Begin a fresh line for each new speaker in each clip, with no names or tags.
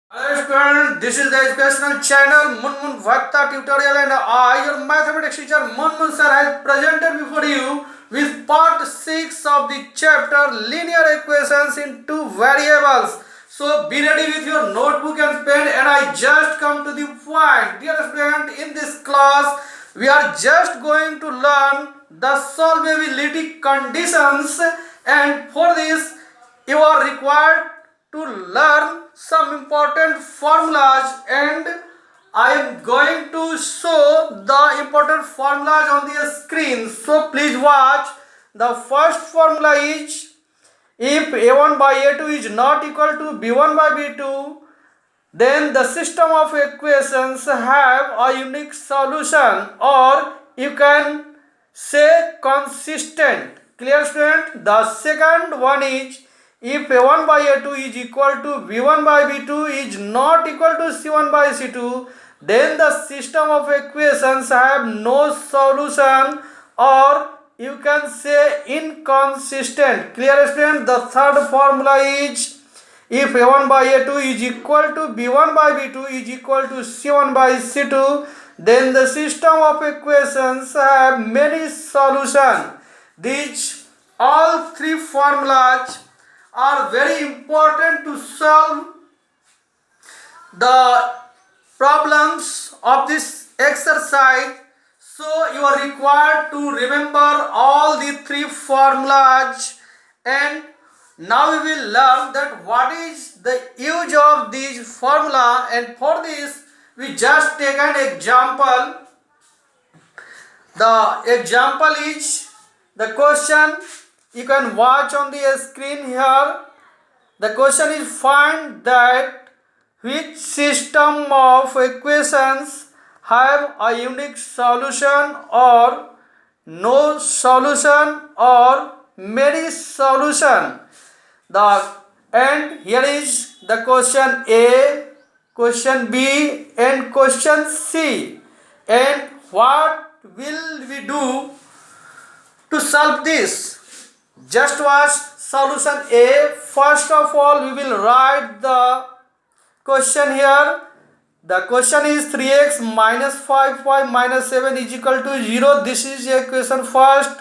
Hello student, this is the educational channel Munmun Bhakta Tutorial and I, your mathematics teacher Munmun sir, has presented before you with part 6 of the chapter linear equations in two variables. So be ready with your notebook and pen and I just come to the point. Dear student, in this class we are just going to learn the solvability conditions, and for this you are required to learn some important formulas, and I am going to show the important formulas on the screen. So please watch. The first formula is, if a1 by a2 is not equal to b1 by b2, then the system of equations have a unique solution, or you can say consistent. Clear student? The second one is, if a1 by a2 is equal to b1 by b2 is not equal to c1 by c2, then the system of equations have no solution, or you can say inconsistent. Clear student? The third formula is, if a1 by a2 is equal to b1 by b2 is equal to c1 by c2, then the system of equations have many solutions. These all three formulas are very important to solve the problems of this exercise. So you are required to remember all the three formulas, and now we will learn that what is the use of these formula, and for this we just take an example. The example is the question. You can watch on the screen here. The question is, find that which system of equations have a unique solution, or no solution, or many solution. And here is the question A, question B, and question C. And what will we do to solve this? Just watch solution A. First of all, we will write the question here. The question is 3x minus 5y minus 7 is equal to 0. This is the equation first.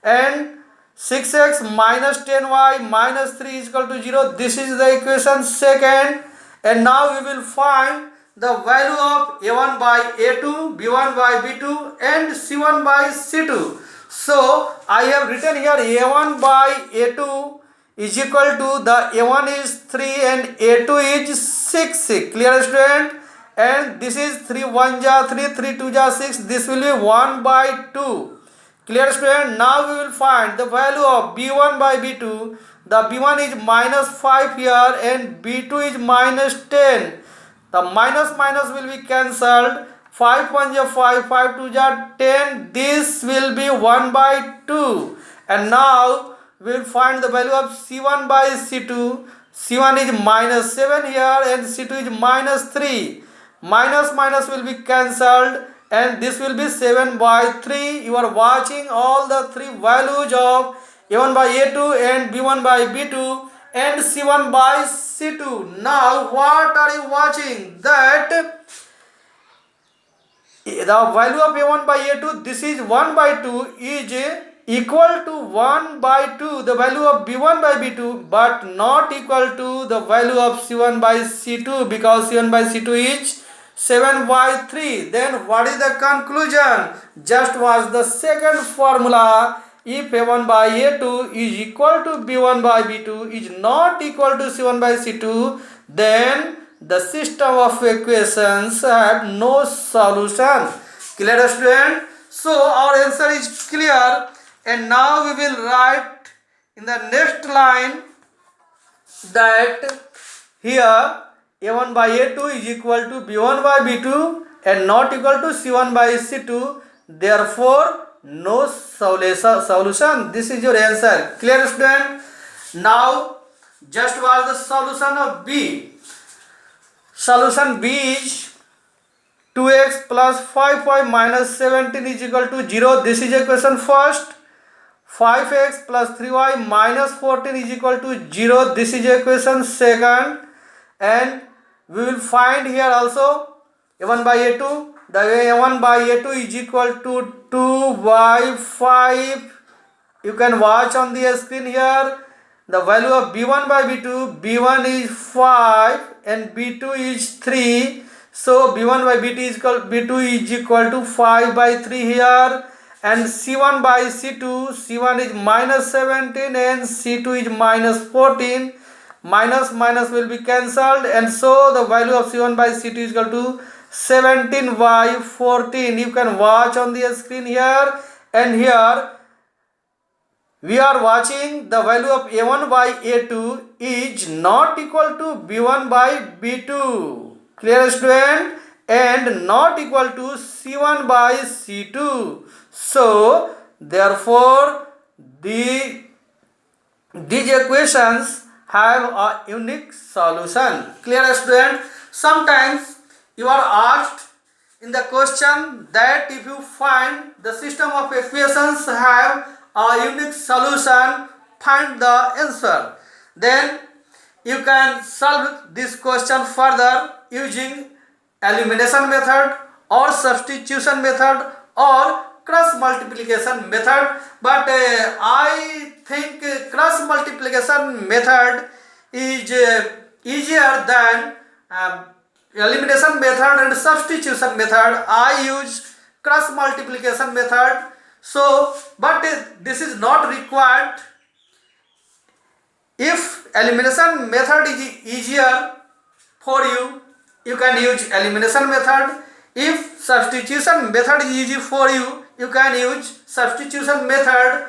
And 6x minus 10y minus 3 is equal to 0. This is the equation second. And now we will find the value of a1 by a2, b1 by b2, and c1 by c2. So I have written here a1 by a2 is equal to, the a1 is 3 and a2 is 6. Clear student? And this is 3 1 ja 3, 3 2 ja 6. This will be 1 by 2. Clear student? Now we will find the value of b1 by b2. The b1 is minus 5 here and b2 is minus 10. The minus minus will be cancelled. 5 1 ja 5, 5 2 ja 10. This will be 1 by 2. And now we will find the value of c1 by c2. c1 is minus 7 here and c2 is minus 3. Minus minus will be cancelled and this will be 7 by 3. You are watching all the three values of a1 by a2 and b1 by b2 and c1 by c2. Now what are you watching? That the value of a1 by a2, this is 1 by 2, is equal to 1 by 2 the value of b1 by b2, but not equal to the value of c1 by c2, because c1 by c2 is 7 by 3. Then what is the conclusion? Just watch the second formula. If a1 by a2 is equal to b1 by b2 is not equal to c1 by c2, then the system of equations have no solution. Clear student? So our answer is clear, and now we will write in the next line that here a1 by a2 is equal to b1 by b2 and not equal to c1 by c2. Therefore no solution. This is your answer. Clear student? Now just watch the solution of B. Solution B is 2x plus 5y minus 17 is equal to 0. This is equation first. 5x plus 3y minus 14 is equal to 0. This is equation second. And we will find here also a1 by a2. The a1 by a2 is equal to 2 by 5. You can watch on the screen here. The value of b1 by b2, b1 is 5 and b2 is 3. So b1 by b2 is equal to 5 by 3 here. And c1 by c2, c1 is minus 17 and c2 is minus 14. Minus minus will be cancelled, and so the value of c1 by c2 is equal to 17 by 14. You can watch on the screen here, and here we are watching the value of a1 by a2 is not equal to b1 by b2. Clear, student? And not equal to c1 by c2. So therefore these equations have a unique solution. Clear, student? Sometimes you are asked in the question that if you find the system of equations have a unique solution, find the answer. Then you can solve this question further using elimination method or substitution method or cross multiplication method. But I think cross multiplication method is easier than elimination method and substitution method. I use cross multiplication method. So, but this is not required. If elimination method is easier for you, you can use elimination method. If substitution method is easy for you, you can use substitution method.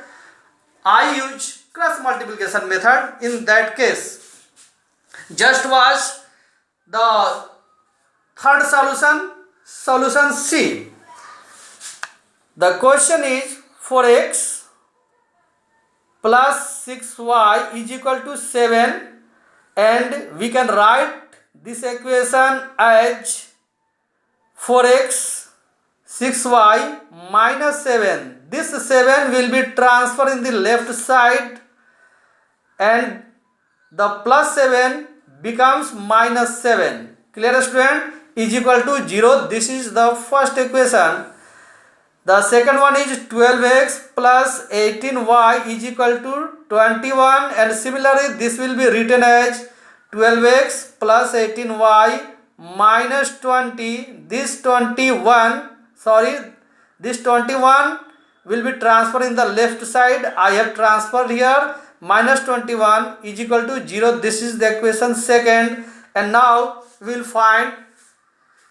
I use cross multiplication method in that case. Just watch the third solution, solution C. The question is 4x plus 6y is equal to 7, and we can write this equation as 4x 6y minus 7. This 7 will be transferred in the left side and the plus 7 becomes minus 7. Clear, student? Is equal to 0. This is the first equation. The second one is 12x plus 18y is equal to 21, and similarly this will be written as 12x plus 18y minus 20. This 21 will be transferred in the left side. I have transferred here. Minus 21 is equal to 0. This is the equation second, and now we will find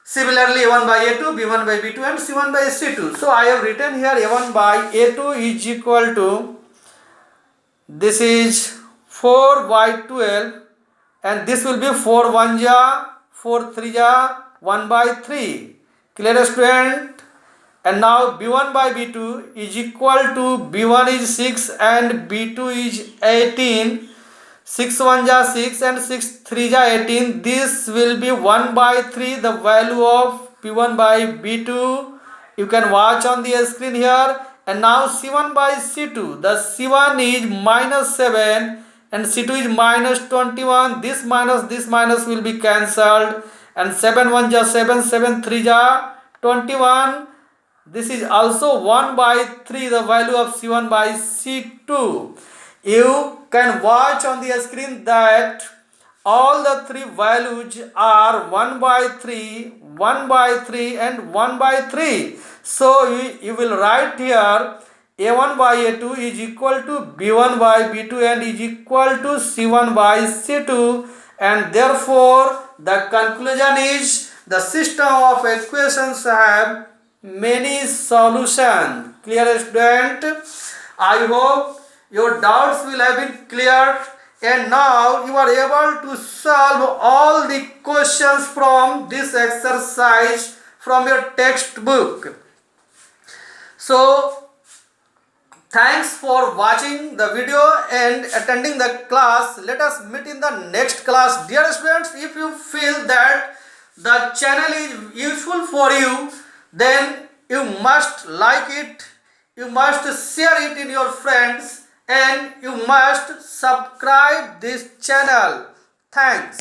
similarly a1 by a2, b1 by b2 and c1 by c2. So I have written here a1 by a2 is equal to, this is 4 by 12, and this will be 4 1 ja, 4 3 ja, 1 by 3. Clear, student? And now b1 by b2 is equal to, b1 is 6 and b2 is 18. 6 1 ja 6 and 6 3 ja 18. This will be 1 by 3, the value of b1 by b2. You can watch on the screen here. And now c1 by c2. The c1 is minus 7 and c2 is minus 21. This minus will be cancelled. And 7 1 ja 7, 7 3 ja 21. This is also 1 by 3, the value of c1 by c2. You can watch on the screen that all the three values are 1 by 3, 1 by 3 and 1 by 3. So you will write here a1 by a2 is equal to b1 by b2 and is equal to c1 by c2, and therefore the conclusion is the system of equations have many solutions. Clear, student? I hope your doubts will have been cleared, and now you are able to solve all the questions from this exercise from your textbook. So thanks for watching the video and attending the class. Let us meet in the next class. Dear students, if you feel that the channel is useful for you, then you must like it, you must share it in your friends, and you must subscribe this channel. Thanks.